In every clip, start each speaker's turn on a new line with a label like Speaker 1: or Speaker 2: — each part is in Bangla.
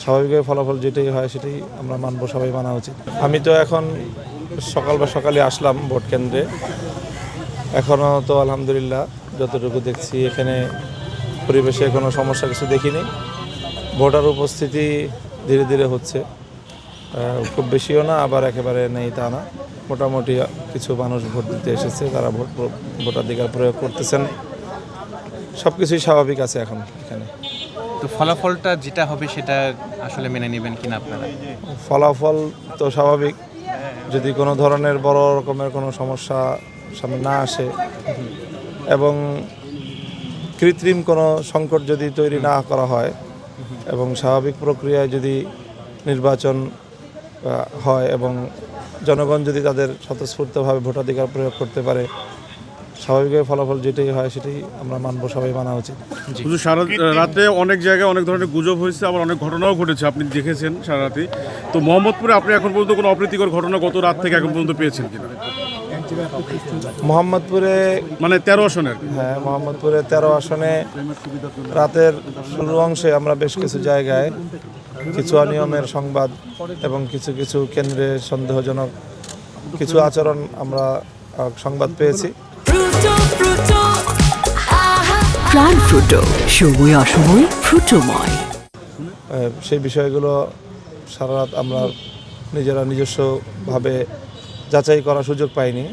Speaker 1: স্বাভাবিকভাবে ফলাফল যেটাই হয় সেটাই আমরা মানব, সবাই মানা উচিত। আমি তো এখন সকালে আসলাম ভোট কেন্দ্রে, এখনও তো আলহামদুলিল্লাহ যতটুকু দেখছি এখানে পরিবেশে কোনো সমস্যা কিছু দেখিনি। ভোটার উপস্থিতি ধীরে ধীরে হচ্ছে, খুব বেশিও না আবার একেবারে নেই তা না। মোটামুটি কিছু মানুষ ভোট দিতে এসেছে, তারা ভোটাধিকার প্রয়োগ করতেছেন। সব কিছুই স্বাভাবিক আছে এখন এখানে।
Speaker 2: তো ফলাফলটা যেটা হবে সেটা আসলে মেনে নেবেন কিনা আপনারা?
Speaker 1: ফলাফল তো স্বাভাবিক, যদি কোনো ধরনের বড় রকমের কোনো সমস্যা সামনে না আসে এবং কৃত্রিম কোনো সংকট যদি তৈরি না করা হয় এবং স্বাভাবিক প্রক্রিয়ায় যদি নির্বাচন হয় এবং জনগণ যদি তাদের স্বতঃস্ফূর্তভাবে ভোটাধিকার প্রয়োগ করতে পারে, স্বাভাবিকভাবে ফলাফল যেটাই হয় সেটাই আমরা মানব, সবাই মানা উচিত।
Speaker 3: শুধু সারা রাতে অনেক জায়গায় অনেক ধরনের গুজব হয়েছে, আবার অনেক ঘটনাও ঘটেছে, আপনি দেখেছেন সারা রাতে। তো মোহাম্মদপুরে আপনি এখন পর্যন্ত কোনো অপ্রীতিকর ঘটনা গত রাত থেকে এখন পর্যন্ত পেয়েছেন কিনা?
Speaker 1: মোহাম্মদপুরে
Speaker 3: মানে 13 আসনের।
Speaker 1: হ্যাঁ, মোহাম্মদপুরে 13 আসনে রাতের শুরু অংশে আমরা বেশ কিছু জায়গায় কিছু অনিয়মের সংবাদ এবং কিছু কিছু কেন্দ্রে সন্দেহজনক কিছু আচরণ আমরা সংবাদ পেয়েছি।
Speaker 4: প্রাণ ফ্রুটো, সময় অসময় ফ্রুটোময়।
Speaker 1: সেই বিষয়গুলো সারা রাত আমরা নিজস্বভাবে যাচাই করার সুযোগ পাইনি।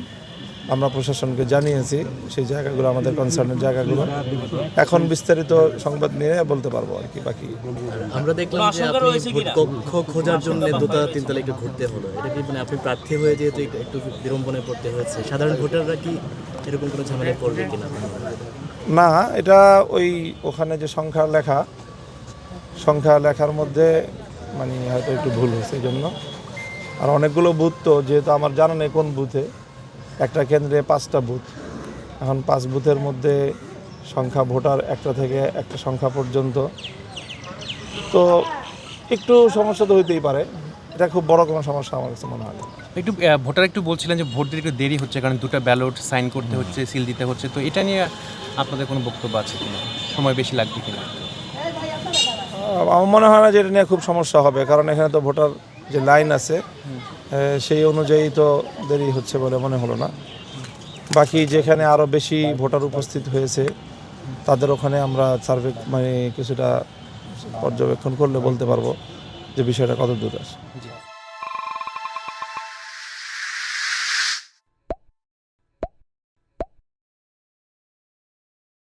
Speaker 1: আমরা প্রশাসনকে জানিয়েছি সেই জায়গাগুলো, আমাদের কনসার্নের জায়গাগুলো। এখন বিস্তারিত সংবাদ নিয়ে বলতে পারবো আর কি। বাকি
Speaker 5: আমরা দেখলাম যে আপনি ভোট কক্ষ খোঁজার জন্য দোতলা তিনতলা একটু ঘুরতে হলো, এটা কি মানে আপনি প্রার্থী হয়ে যেহেতু একটু বিড়ম্বনায় পড়তে হয়েছে, সাধারণ ভোটাররা কি এরকম কোনো ঝামেলায় পড়বে কিনা?
Speaker 1: না, এটা ওখানে যে সংখ্যা লেখার মধ্যে মানে হয়তো একটু ভুল হয়েছে এই জন্য। আর অনেকগুলো বুথ, তো যেহেতু আমার জানা নেই কোন বুথে, একটা কেন্দ্রে 5টা বুথ, এখন 5 বুথের মধ্যে সংখ্যা ভোটার একটা থেকে একটা সংখ্যা পর্যন্ত, তো একটু সমস্যা তো হইতেই পারে। এটা খুব বড় কোনো সমস্যা আমার কাছে মনে হয় না।
Speaker 2: ভোটার একটু বলছিলেন যে ভোট দিতে একটু দেরি হচ্ছে, কারণ 2টা ব্যালট সাইন করতে হচ্ছে, সিল দিতে হচ্ছে। তো এটা নিয়ে আপনাদের কোনো বক্তব্য আছে কিনা? সময় বেশি লাগবে কিনা?
Speaker 1: আমার মনে হয় না যে এটা নিয়ে খুব সমস্যা হবে, কারণ এখানে তো ভোটার যে লাইন আছে সেই অনুযায়ী তো দেরি হচ্ছে বলে মনে হলো না। বাকি যেখানে আরও বেশি ভোটার উপস্থিত হয়েছে তাদের ওখানে আমরা সার্ভে কিছুটা পর্যবেক্ষণ করলে বলতে পারবো যে বিষয়টা কত দূর আছে।